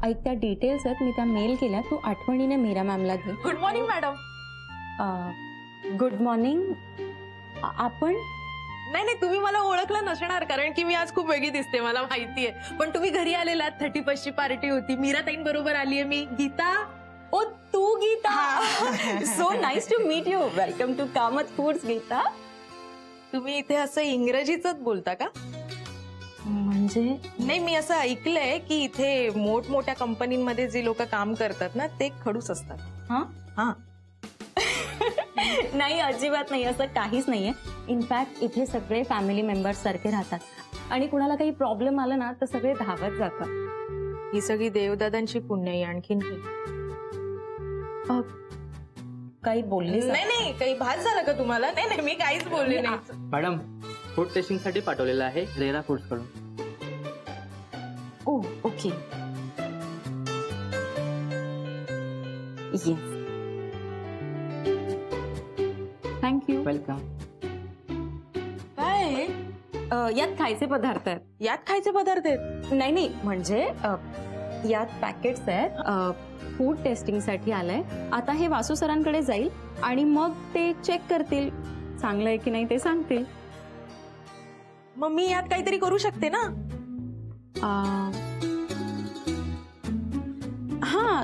ऐक, त्या डिटेल्स आहेत, मी त्या मेल केल्या, तू आठवणीने मीरा मॅमला दे. Good morning madam. Good morning. आपण नाही नाही, तुम्ही मला ओळखलं नसणार कारण की मी आज खूप वेगळी दिसते, मला माहितीये. पण तुम्ही घरी आलेलात, 31st ची पार्टी होती, मीरा ताईं बरोबर आलीये मी. गीता. ओ तू Geeta. So nice to meet you. Welcome to Kamat foods. Geeta, तुम्ही इथे असं इंग्रजीच बोलता का? म्हणजे नाही, मी असं ऐकलंय की इथे मोठमोठ्या कंपनीमध्ये जे लोक काम करतात ना ते खडूस असतात. हा हा. नाही, अजिबात नाही, असं काहीच नाहीये. इनफॅक्ट इथे सगळे फॅमिली मेंबर्स सारखे राहतात आणि कुणाला काही प्रॉब्लेम आला ना तर सगळे धावत जातात. ही सगळी देवदादांची पुण्य आहे. आणखीन काही बोलली नाही? नाही, काही भास झाला का तुम्हाला? नाही नाही, मी काहीच बोलले नाही. मॅडम, फूड टेस्टिंग साठी पाठवलेलं आहे रेरा फूड्स कडून. ओ ओके. Yes, thank you. वेलकम. काय यात खायचे पदार्थ आहेत. यात खायचे पदार्थ आहेत? नाही नाही, म्हणजे यात पॅकेट्स आहेत. फूड टेस्टिंग साठी आलंय. आता हे वासू सरांकडे जाईल आणि मग ते चेक करतील, चांगलं आहे की नाही ते सांगतील. मग मी यात काहीतरी करू शकते ना? हा,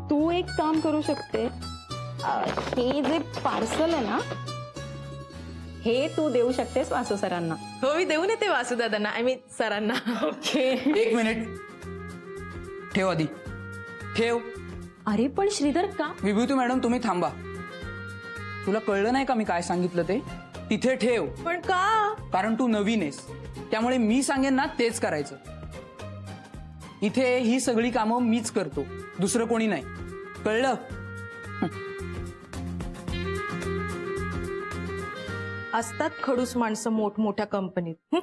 तू एक काम करू शकते. हे जे पार्सल आहे ना, हे तू देऊ शकतेस वासू सरांना. हो, मी देऊन येते वासुदादांना, आय मीन सरांना. ओके. एक मिनिट ठेव, आधी ठेव. अरे पण श्रीधर का? विभूती मॅडम, तुम्ही थांबा. तुला कळलं नाही का मी काय सांगितलं ते? तिथे ठेव. पण का? कारण तू नवीन आहेस, त्यामुळे मी सांगेन ना तेच करायचं. इथे ही सगळी कामं मीच करतो, दुसरं कोणी नाही. कळलं? असतात खडूस माणसं मोठमोठ्या कंपनीत.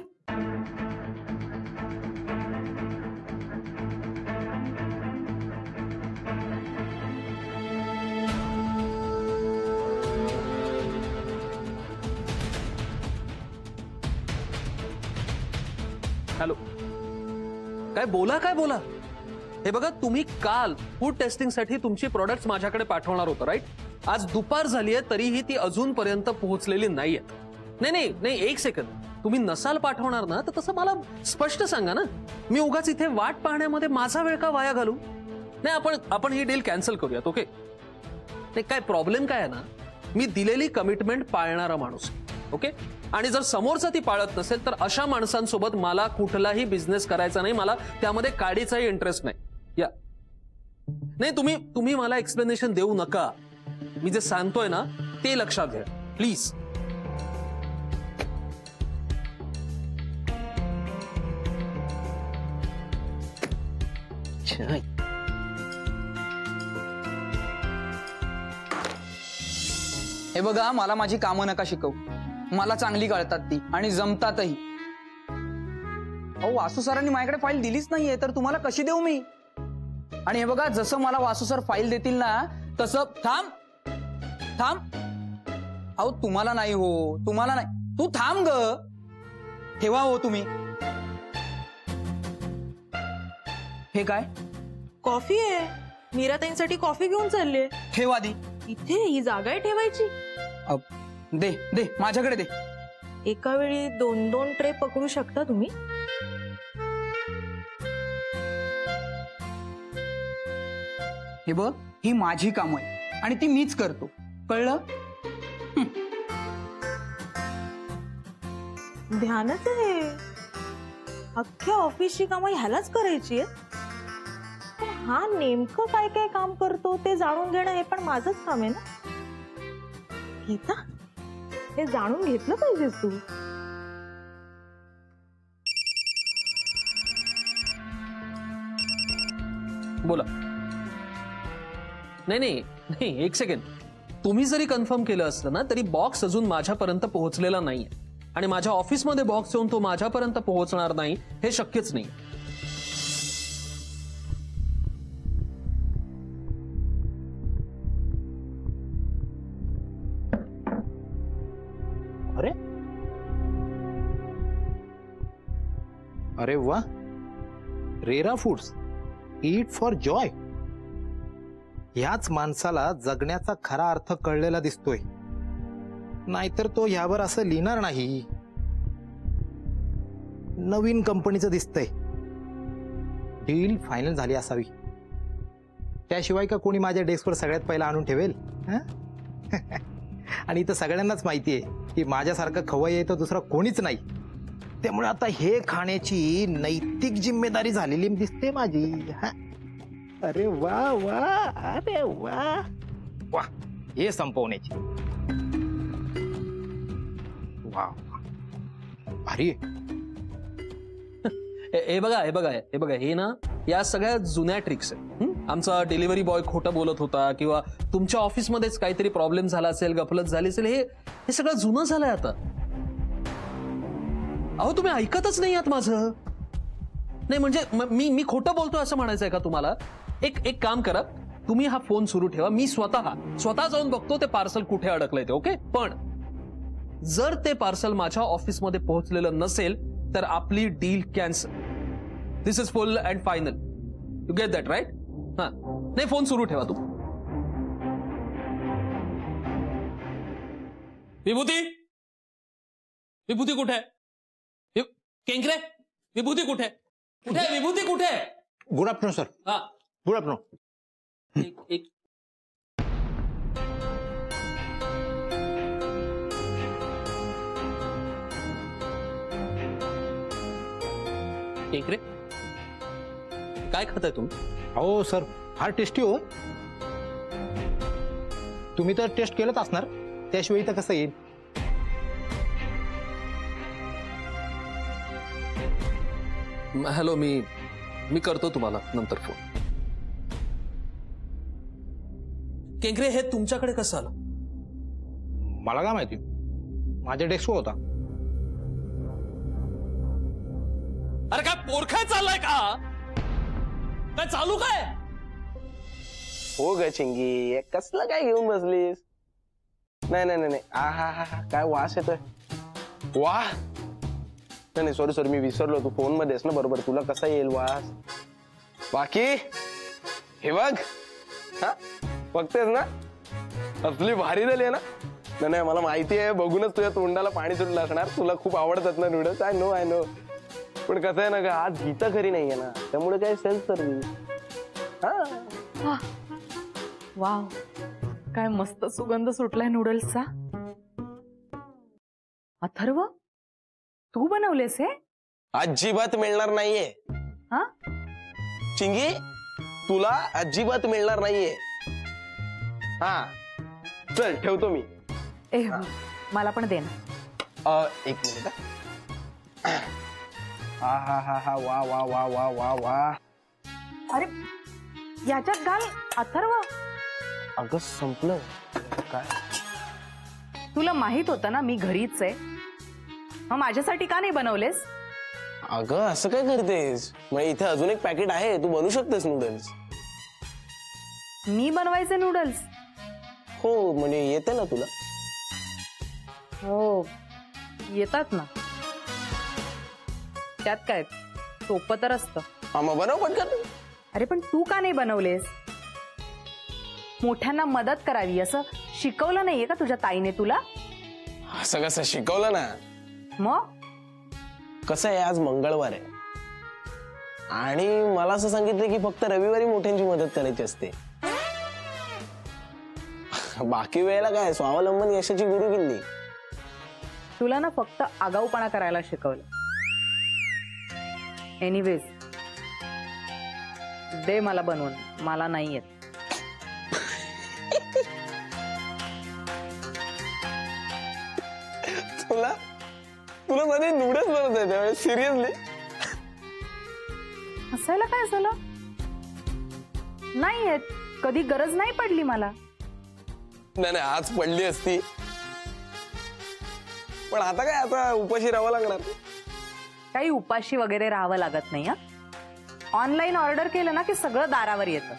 हॅलो, काय बोला, काय बोला. हे बघा, तुम्ही काल फूड टेस्टिंग साठी तुमची प्रोडक्ट्स माझ्याकडे पाठवणार होतं, राईट? आज दुपार झालीये तरीही ती अजूनपर्यंत पोहोचलेली नाहीये. नाही नाही नाही, एक सेकंड. तुम्ही नसाल पाठवणार ना तर तसं मला स्पष्ट सांगा ना. मी उगाच इथे वाट पाहण्यामध्ये माझा वेळ का वाया घालू? नाही, आपण ही डील कॅन्सल करूयात. ओके? नाही, काय प्रॉब्लेम काय आहे ना, मी दिलेली कमिटमेंट पाळणारा माणूस. ओके? आणि जर समोरचा ती पाळत नसेल तर अशा माणसांसोबत मला कुठलाही बिझनेस करायचा नाही. मला त्यामध्ये काडीचाही इंटरेस्ट नाही. या नाही, तुम्ही मला एक्सप्लेनेशन देऊ नका. मी जे सांगतोय ना ते लक्षात घ्या प्लीज. हे बघा, मला माझी कामं नका शिकवू. मला चांगली कळतात ती आणि जमतातही. अहो, वासू सरांनी माझ्याकडे फाईल दिलीच नाहीये तर तुम्हाला कशी देऊ मी? आणि हे बघा, जसं मला वासू सर फाईल देतील ना तसं. थांब थांब. अहो, तुम्हाला नाही हो, तुम्हाला नाही. तू थांब ग. ठेवा हो तुम्ही. हे काय? कॉफी आहे. मीरा ताईंसाठी कॉफी घेऊन चालले. ठेव आधी. इथे ही जागा आहे ठेवायची? दे दे, माझ्याकडे दे. एका वेळी 2-2 ट्रे पकडू शकता तुम्ही? हे बघ, ही माझी कामं आहे आणि ती मीच करतो. कळलं? ध्यानच आहे. अख्ख्या ऑफिसची कामं ह्यालाच करायची आहेत. हा नेमकं काय काय काम करतो ते जाणून घेणं हे पण माझंच काम आहे ना. गीता, हे जाणून घेतलं पाहिजेस तू. बोला. नाही नाही नाही, एक सेकंड. तुम्ही जरी कन्फर्म केलं असलं ना तरी बॉक्स अजून माझ्यापर्यंत पोहोचलेला नाहीये आणि माझ्या ऑफिसमध्ये बॉक्स येऊन तो माझ्यापर्यंत पोहोचणार नाही हे शक्यच नाही. अरे अरे वा, RERA foods eat for Joy. याच माणसाला जगण्याचा खरा अर्थ कळलेला दिसतोय, नाहीतर तो यावर असं लिहिणार नाही. नवीन कंपनीचं दिसतंय, डील फायनल झाली असावी. त्याशिवाय का कोणी माझ्या डेस्कवर सगळ्यात पहिला आणून ठेवेल? आणि इथं सगळ्यांनाच माहितीये की माझ्यासारखं खवय्ये तर दुसरा कोणीच नाही. त्यामुळे आता हे खाण्याची नैतिक जिम्मेदारी झालेली दिसते माझी. अरे वा वा, अरे वा वा, हे संपवण्याची. वा भारी. हे बघा हे ना या सगळ्या जुन्या ट्रिक्स आहेत. आमचा डिलिव्हरी बॉय खोटं बोलत होता किंवा तुमच्या ऑफिसमध्येच काहीतरी प्रॉब्लेम झाला असेल, गफलत झाली असेल, हे सगळं जुनं झालंय आता. अहो तुम्ही ऐकतच नाही आहात माझं. नाही म्हणजे मी खोटं बोलतोय असं म्हणायचंय का तुम्हाला? एक काम करा, तुम्ही हा फोन सुरू ठेवा, मी स्वतः जाऊन बघतो ते पार्सल कुठे अडकलंय ते. ओके, पण जर ते पार्सल माझ्या ऑफिसमध्ये पोहोचलेलं नसेल तर आपली deal cancel. This is full and final. You get that right? हा, नाही फोन सुरू ठेवा. तू विभूती कुठे आहे? केंकरे, विभूती कुठे? विभूती कुठे? Good afternoon sir. हा, गुड आफ्टरनून. एक केंकरे, काय खाताय तुम्ही? हो सर, फार टेस्टी हो. तुम्ही तर टेस्ट केलंच असणार, त्याशिवाय तर कसं येईल? हॅलो, मी करतो तुम्हाला नंतर फोन. केंकरे, हे तुमच्याकडे कसं आलं? मला काय माहिती, माझ्या डेस्कवर होता. अरे काय पोरखाय चाललाय का? काय चालू काय? हो ग चिंगी, कसलं काय घेऊन बसलीस? नाही, हा काय वास येतोय. वा, नाही सॉरी मी विसरलो, तू फोन मध्ये ना, बरोबर. तुला कसा येईल वास? बाकी हे बघ, हा बघतेस ना, असली भारी झाली ना. नाही मला माहिती आहे, बघूनच तुझ्या तोंडाला पाणी सुटलं असणार. तुला खूप आवडतात ना नूडल्स. I know. पण कसं आहे ना ग, आज गीता घरी नाहीये ना, त्यामुळे काय सेल्फ सर्व्हिस. हा, वाव, काय मस्त सुगंध सुटलाय नूडल्सचा. अथर्व, तू बनवलेस हे? अजिबात मिळणार नाहीये. हा, चिंगी, तुला अजिबात मिळणार नाहीये. हा, चल ठेवतो मी. मला पण दे ना. एक मिनिट. हा वा वा वा वा वा वा. अरे याच्यात घाल अथर्व. अगं संपलं काय? तुला माहित होतं ना मी घरीच आहे, मग माझ्यासाठी का नाही बनवलेस? अगं असं काय करतेस? मग इथे अजून एक पॅकेट आहे, तू बनवू शकतेस नूडल्स. मी बनवायचे नूडल्स? हो, म्हणजे येते ना तुला? हो येतात ना. त्यात काय, सोपं तर असतं. हा, मग बनव पटकन. अरे पण तू का नाही बनवलेस? मोठ्यांना मदत करावी असं शिकवलं नाहीये का तुझ्या ताईने तुला? असं कसं शिकवलं ना. मग कसं आहे, आज मंगळवार आहे आणि मला असं सांगितलं की फक्त रविवारी मोठ्यांची मदत करायची असते. बाकी वेळेला काय स्वावलंबन यशाची गुरुकिल्ली. तुला ना फक्त आगाऊपणा करायला शिकवलं. एनिवेज, दे मला बनवून, मला नाही येत. तुला मध्ये नूडल्स बनवता येते? सिरियसली? हसायला काय झालं? नाही येत, कधी गरज नाही पडली मला. नाही आज पडली असती, पण आता काय, आता उपाशी राहावं लागणार. काही उपाशी वगैरे राहावं लागत नाही. ऑनलाईन ऑर्डर केलं ना की सगळं दारावर येतं.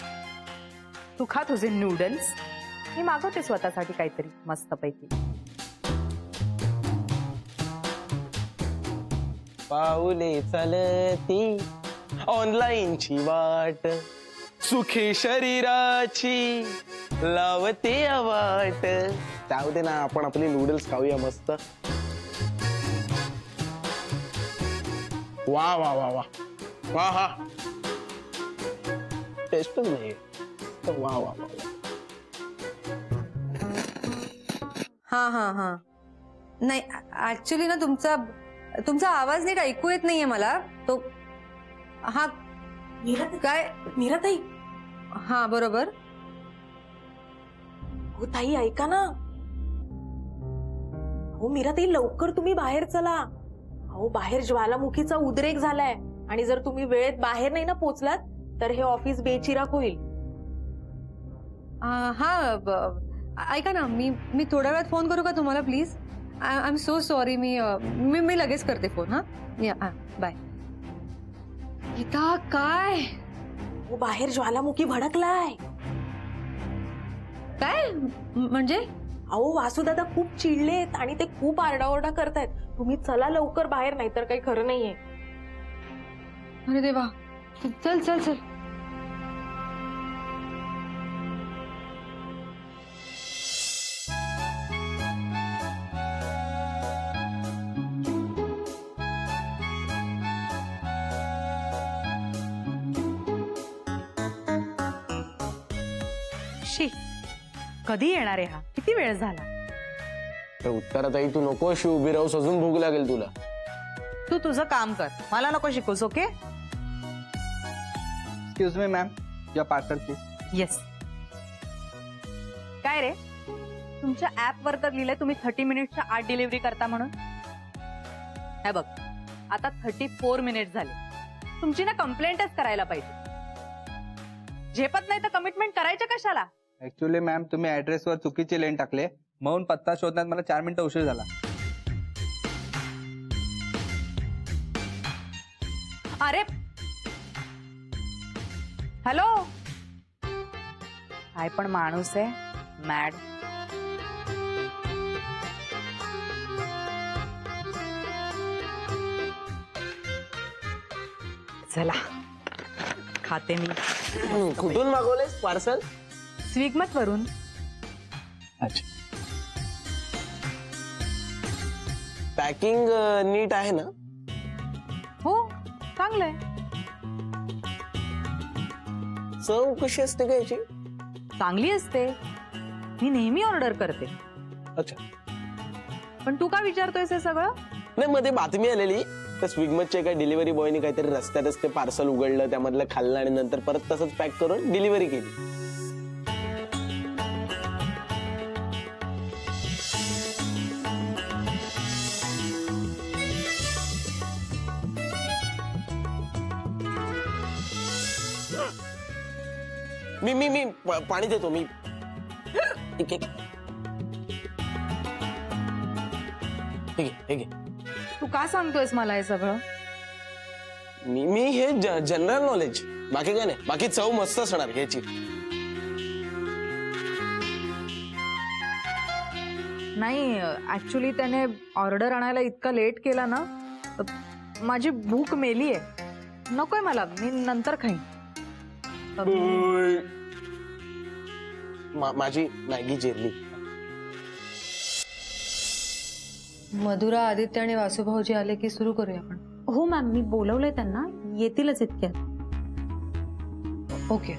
तू खा तुझे नूडल्स, मी मागवते स्वतःसाठी काहीतरी मस्तपैकी. पाऊले चालती ऑनलाईनची वाट सुखी शरीराची लावते वाट. जाऊ दे ना, आपण आपली नूडल्स खाऊया मस्त. वा वा वा वा वा. हा टेस्टच नाही. वा वा वा. हा नाही ऍक्च्युली ना तुमचा आवाज नीट ऐकू येत नाहीये मला. तो हा काय मीराताई. हा बरोबर. हो ताई ऐका ना. हो मीराताई लवकर तुम्ही बाहेर चला. अहो बाहेर ज्वालामुखीचा उद्रेक झालाय आणि जर तुम्ही वेळेत बाहेर नाही ना पोचलात तर हे ऑफिस बेचिराख होईल. हा ऐका ना, मी थोड्या वेळात फोन करू का तुम्हाला please? I am so sorry. मी लगेच करते फोन. हा बाय. गीता काय हो बाहेर ज्वालामुखी भडकलाय. काय म्हणजे? अहो वासुदादा खूप चिडलेत आणि ते खूप आरडाओरडा करतायत. तुम्ही चला लवकर बाहेर, नाहीतर काही खरं नाहीये. अरे देवा. चल चल चल. शी कधी येणार आहे हा? किती वेळ झाला? तर उत्तराताई तू नको अशी उभी राहूस, अजून भूक लागेल तुला. तू तुझं काम कर, मला नको शिकूस. ओके? एक्सक्यूज मी मॅम, या पार्सल प्लीज. येस. काय रे, तुमच्या ऍप वर तर लिहिलंय तुम्ही 30 मिनिटच्या आत डिलिव्हरी करता म्हणून. हे बघ आता 34 मिनिट झाले. तुमची ना कंप्लेंटच करायला पाहिजे. झेपत नाही तर कमिटमेंट करायचं कशाला? ऍक्च्युली मॅम तुम्ही ऍड्रेसवर चुकीचे लेन टाकले म्हणून पत्ता शोधण्यात मला 4 मिनिटं उशीर झाला. अरे हॅलो, काय पण माणूस आहे मॅड. चला खाते मी. कुठून मागवलेस पार्सल? स्विगमत वरून. अच्छा. पॅकिंग नीट आहे ना? हो चांगलंय. चव कशी असते का याची? चांगली असते. मी नेहमी ऑर्डर करते. अच्छा. पण तू का विचारतोयस हे सगळं? नाही मध्ये बातमी आलेली तर स्विगमतच्या एका डिलिव्हरी बॉयने काहीतरी रस्त्यातच ते पार्सल उघडलं, त्यामधलं खाल्लं आणि नंतर परत तसंच पॅक करून डिलिव्हरी केली. मी पाणी देतो. मी ठीक आहे. ठीक आहे. तू का सांगतोयस मला हे सगळं? मी हे जनरल नॉलेज, बाकी काय नाही. बाकी चव मस्त असणार ह्याची. नाही ऍक्च्युली त्याने ऑर्डर आणायला इतका लेट केला ना, माझी भूक मेली आहे. नकोय मला, मी नंतर खाईन. माझी मॅगी जिरली. मधुरा, आदित्य आणि वासुभाऊजी आले की सुरू करूया आपण. हो मॅम, मी बोलवलंय त्यांना, येतीलच इतक्यात. ओके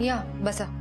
या बसा.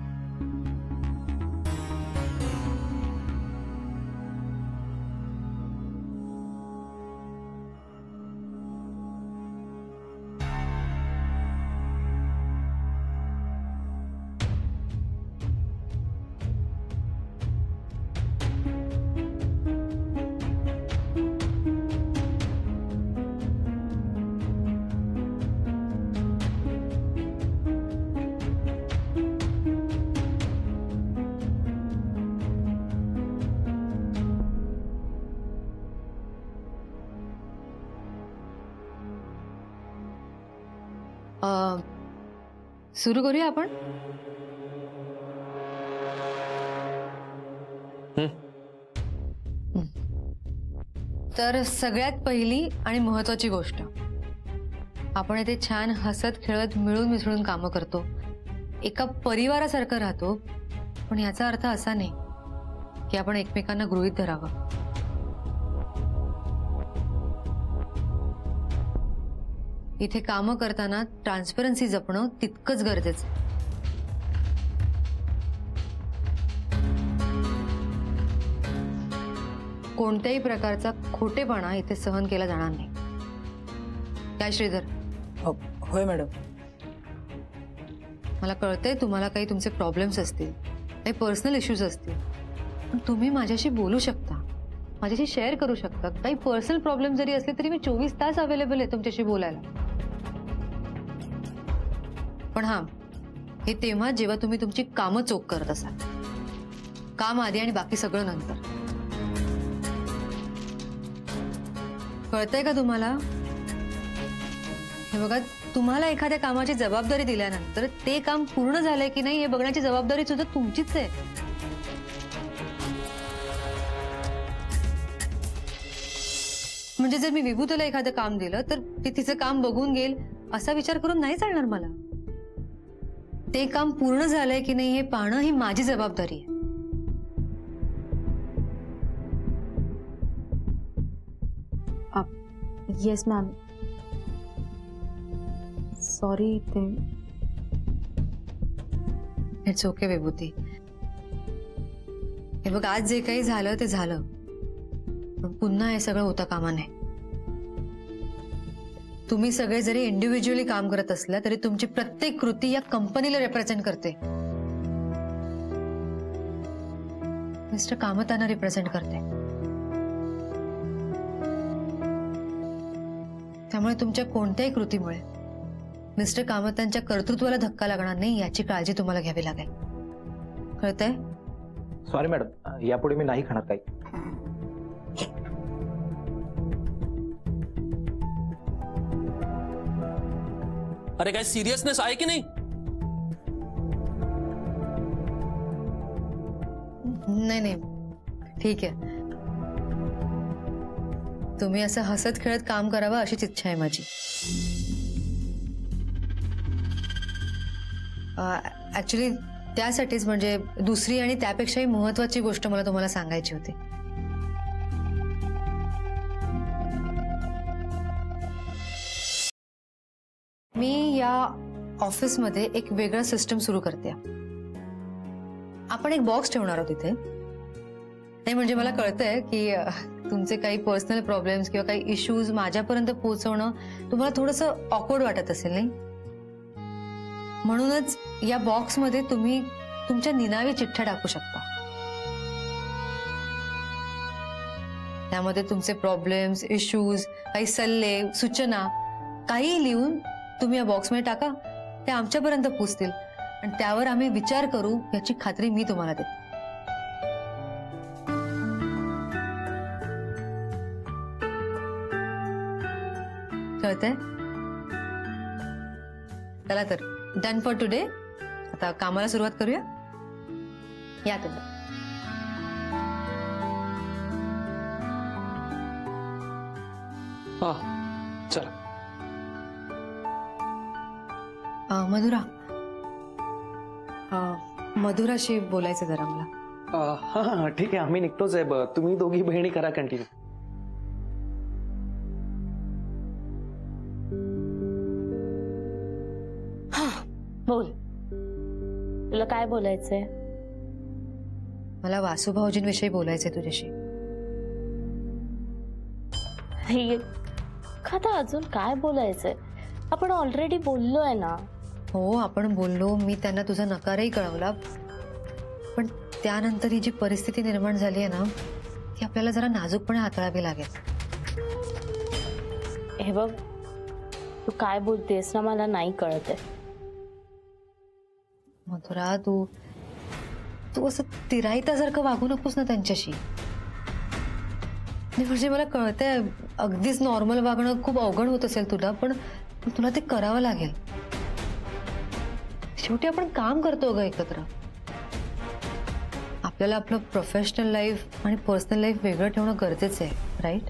सुरू करूया आपण. तर सगळ्यात पहिली आणि महत्वाची गोष्ट, आपण इथे छान हसत खेळत मिळून मिसळून कामं करतो, एका परिवारासारखं राहतो. पण याचा अर्थ असा नाही की आपण एकमेकांना गृहीत धरावं. इथे कामं करताना ट्रान्सपरन्सी जपणं तितकंच गरजेचं. कोणत्याही प्रकारचा खोटेपणा इथे सहन केला जाणार नाही. काय श्रीधर? होय मॅडम. मला कळतंय तुम्हाला काही तुमचे प्रॉब्लेम्स असतील, काही पर्सनल इश्यूज असतील, पण तुम्ही माझ्याशी बोलू शकता, माझ्याशी शेअर करू शकता. काही पर्सनल प्रॉब्लेम जरी असले तरी मी 24 तास अवेलेबल आहे तुमच्याशी बोलायला. पण हा, हे तेव्हा जेव्हा तुम्ही तुमची कामं चोख करत असाल. काम आधी आणि बाकी सगळं नंतर. कळतंय का तुम्हाला? हे बघा, तुम्हाला एखाद्या कामाची जबाबदारी दिल्यानंतर ते काम पूर्ण झालंय की नाही हे बघण्याची जबाबदारी सुद्धा तुमचीच आहे. म्हणजे जर मी विभूतीला एखादं काम दिलं तर ती तिचं काम बघून घेईल असा विचार करून नाही चालणार मला. ते काम पूर्ण झालंय की नाही हे पाहणं ही माझी जबाबदारी आहे. Yes ma'am, sorry. It's okay Vibhuti. हे बघ, आज जे काही झालं ते झालं, पण पुन्हा हे सगळं होता कामा नये. तुम्ही सगळे जरी इंडिव्हिज्युअली काम करत असला तरी तुमची प्रत्येक कृती या कंपनीला रिप्रेझेंट करते. मिस्टर कामतांना रिप्रेझेंट करते. त्यामुळे तुमच्या कोणत्याही कृतीमुळे मिस्टर कामतांच्या कर्तृत्वाला धक्का लागणार नाही याची काळजी तुम्हाला घ्यावी लागेल. कळतंय? सॉरी मॅडम, यापुढे मी नाही खाणार काही. अरे काय सिरियसनेस आहे की नाही? नाही नाही, ठीक आहे. तुम्ही असं हसत खेळत काम करावं अशीच इच्छा आहे माझी. ऍक्च्युली त्यासाठीच, म्हणजे दुसरी आणि त्यापेक्षाही महत्वाची गोष्ट मला तुम्हाला सांगायची होती. मी या ऑफिसमध्ये एक वेगळा सिस्टम सुरू करते. आपण एक बॉक्स ठेवणार आहोत इथे. नाही म्हणजे मला कळतंय की तुमचे काही पर्सनल प्रॉब्लेम्स किंवा काही इश्यूज माझ्यापर्यंत पोहोचवणं तुम्हाला थोडंसं ऑकवर्ड वाटत असेल, नाही? म्हणूनच या बॉक्समध्ये तुम्ही तुमच्या निनावी चिठ्ठ्या टाकू शकता. त्यामध्ये तुमचे प्रॉब्लेम्स, इश्यूज, काही सल्ले, सूचना काही लिहून तुम्ही या बॉक्समध्ये टाका. ते आमच्यापर्यंत पोहोचतील आणि त्यावर आम्ही विचार करू याची खात्री मी तुम्हाला देते. कळतंय? चला तर, डन फॉर टुडे. आता कामाला सुरुवात करूया. या तुम्ही. चला. मधुरा, मधुराशी बोलायचं जरा मला. हा ठीक आहे, आम्ही निघतोच आहे. तुम्ही दोघी बहिणी करा कंटिन्यू. बोल, तुला काय बोलायचंय? मला वासुभाऊजींविषयी बोलायचंय तुझ्याशी. खाता अजून काय बोलायचंय? आपण ऑलरेडी बोललोय ना. हो, आपण बोललो. मी त्यांना तुझा नकारही कळवला. पण त्यानंतर ही जी परिस्थिती निर्माण झाली आहे ना, ती आपल्याला जरा नाजूकपणे हाताळावी लागेल. हे बघ, तू काय बोलतेस ना मला नाही कळत आहे. मधुरा, तू असं तिराईतासारखं वागू नकोस ना त्यांच्याशी. म्हणजे मला कळतंय अगदीच नॉर्मल वागणं खूप अवघड होत असेल तुला, पण तुला ते करावं लागेल. शेवटी आपण काम करतो ग एकत्र. आपल्याला आपलं प्रोफेशनल लाईफ आणि पर्सनल लाईफ वेगळं ठेवणं गरजेचं आहे, राईट?